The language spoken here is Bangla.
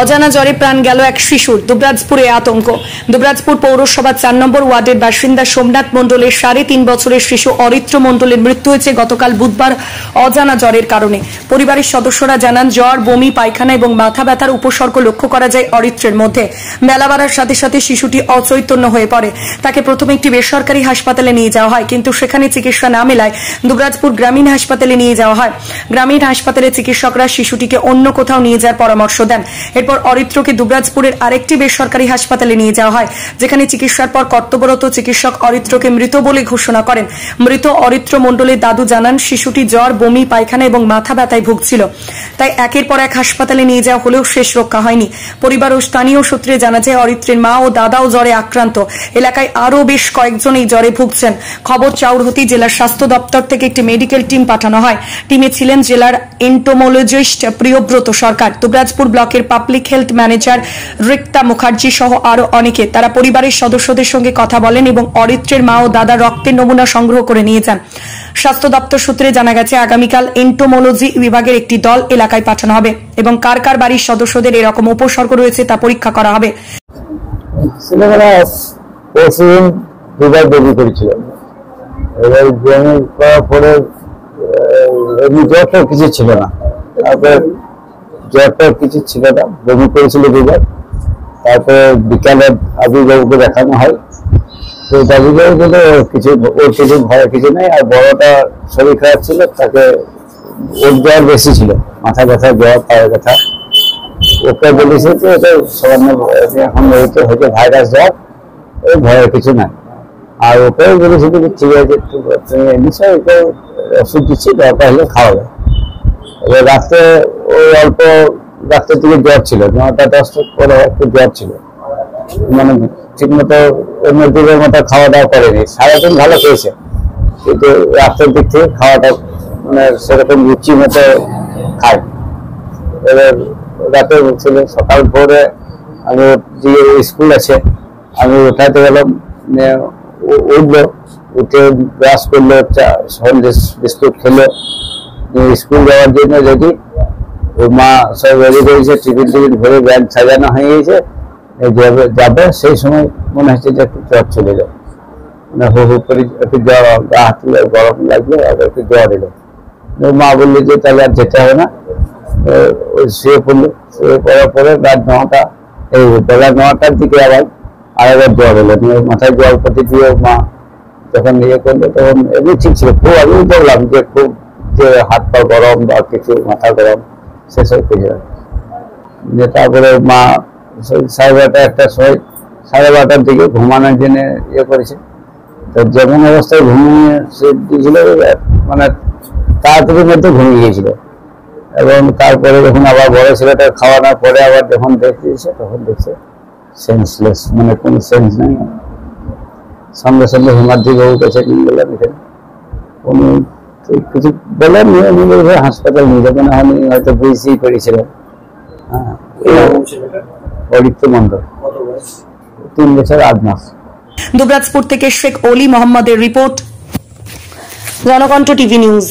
অজানা জ্বরে প্রাণ গেল এক শিশুর। দুবরাজপুরে আতঙ্ক। দুবরাজপুর পৌরসভা ৪ নম্বর ওয়ার্ডের বাসিন্দা সোমনাথ মণ্ডলের ৩.৫ বছরের শিশু অরিত্র মণ্ডলের মৃত্যু হয়েছে গতকাল বুধবার অজানা জ্বরের কারণে। পরিবারের সদস্যরা জানান, জ্বর, বমি, পায়খানা এবং মাথা ব্যথার উপসর্গ লক্ষ্য করা যায় অরিত্রের মধ্যে। বেলা বাড়ার সাথে সাথে শিশুটি অচৈতন্য হয়ে পড়ে। তাকে প্রথমে একটি বেসরকারি হাসপাতালে নিয়ে যাওয়া হয়, কিন্তু সেখানে চিকিৎসা না মেলায় দুবরাজপুর গ্রামীণ হাসপাতালে নিয়ে যাওয়া হয়। গ্রামীণ হাসপাতালে চিকিৎসকরা শিশুটিকে অন্য কোথাও নিয়ে যাওয়ার পরামর্শ দেন। এরপর অরিত্রকে দুবরাজপুরের আরেকটি বেসরকারি হাসপাতালে নিয়ে যাওয়া হয়, যেখানে চিকিৎসার পর কর্তব্যরত চিকিৎসক অরিত্রকে মৃত বলে ঘোষণা করেন। মৃত অরিত্র মণ্ডলের দাদু জানান, শিশুটি জ্বর, বমি, পায়খানা এবং মাথা ব্যথায় ভুগছিল। তাই একের পর এক হাসপাতালে নিয়ে যাওয়া হলেও শেষ রক্ষা হয়নি। পরিবার ও স্থানীয় সূত্রে জানা যায়, অরিত্রের মা ও দাদাও জ্বরে আক্রান্ত। এলাকায় আরও বেশ কয়েকজন এই জ্বরে ভুগছেন। খবর চাউর হতেই জেলার স্বাস্থ্য দপ্তর থেকে একটি মেডিকেল টিম পাঠানো হয়। টিমে ছিলেন জেলার এন্টোমোলজিস্ট প্রিয়ব্রত সরকার, দুবরাজপুর ব্লকের public health manager Rikta Mukherjee সহ আরো অনেকে। তারা পরিবারের সদস্যদের সঙ্গে কথা বলেন এবং অরিত্রের মা ও দাদা রক্তের নমুনা সংগ্রহ করে নিয়ে যান। স্বাস্থ্য দপ্তর সূত্রে জানা গেছে, আগামীকাল এন্টোমোলজি বিভাগের একটি দল এলাকায় পাঠানো হবে এবং কার কার বাড়ির সদস্যদের এরকম উপসর্গ রয়েছে তা পরীক্ষা করা হবে। কিছু ছিল না, তারপরে জ্বরটা কিছু ছিল না, বমি করেছিল দুবার। তারপরে বিকালে আবিবাবুকে দেখানো হয়, তো দাবিবাবু বলে ওর কিছু ভয় কিছু নেই। আর বড়টা শরীর খারাপ ছিল, তাকে ওর জ্বর বেশি ছিল, মাথা ব্যথা, জ্বর, পায়ে ব্যথা। ওকে বলেছে যে এটা সামান্য এখন হয়তো ভাইরাস জ্বর, ওই ভয়ের কিছু নাই। আর ওকে বলেছিল যে ঠিক আছে, নিশ্চয় ওকে ওষুধ দিচ্ছি, দরকার হলে খাওয়া যায়। এবার রাত্রে ওই অল্প রাত্রের দিকে জ্বর ছিল, ৯টা ১০টা পরে একটু জ্বর ছিল, মানে ঠিক মতো অন্য দিকের মতো খাওয়া দাওয়া করেনি। সারাদিন ভালো খেয়েছে, কিন্তু রাত্রের দিক থেকে খাওয়াটা মানে সেরকম রুচি মতো খায়। এবার রাতে ছিল, সকাল ভোরে আমি যে স্কুল আছে আমি উঠাতে গেলাম, উঠলো, উঠে ব্রাশ করলো, সন্দেশ বিস্কুট খেলো, স্কুল যাওয়ার জন্য রেডি। ওর মা সব রেডি করেছে, টিফিন ভরে ব্যাগ সাজানো হয়ে গেছে, যাবে। সেই সময় মনে হচ্ছে যে একটু জ্বর চলে যায়, মানে হু হু করে একটু জ্বর, গা হাত গরম লাগলো, আবার একটু জ্বর এলো। মা বললো যে তাহলে আর যেতে হবে না। ওই শুয়ে পড়লো, শুয়ে পড়ার পরে রাত 9টা, এই বেলা 9টার দিকে আরেকবার জ্বর এলো। মাথায় জল পটি দিয়ে মা যখন ইয়ে করলো, তখন এমনি ঠিক ছিল। খুব আমি বললাম যে খুব যে হাত পা গরম বা কিছু, মাথা গরম, সেসব কিছু। যে তারপরে মা 12:30 একটা সময়, 12:30টার দিকে ঘুমানোর জন্য ইয়ে করেছে। তো যেমন অবস্থায় ঘুমিয়ে সে দিয়েছিল, মানে তাড়াতাড়ির মধ্যে ঘুমিয়ে গিয়েছিল। এবং তারপরে যখন আবার বড় ছেলেটা খাওয়ানোর পরে আবার যখন দেখতেছে, তখন দেখছে সেন্সলেস, মানে কোনো সেন্স নেই। সঙ্গে সঙ্গে হিমাদ্রিবাবুর কাছে নিয়ে গেলাম। এখানে কোনো কিছু বললাম, হাসপাতাল নিয়ে যাবেন, আমি হয়তো বুঝতেই পেরেছিলাম। হ্যাঁ, অরিত্র মণ্ডল, 3 বছর 8 মাস। দুবরাজপুর থেকে শেখ অলি মোহাম্মদের রিপোর্ট, জনকণ্ঠ টিভি নিউজ।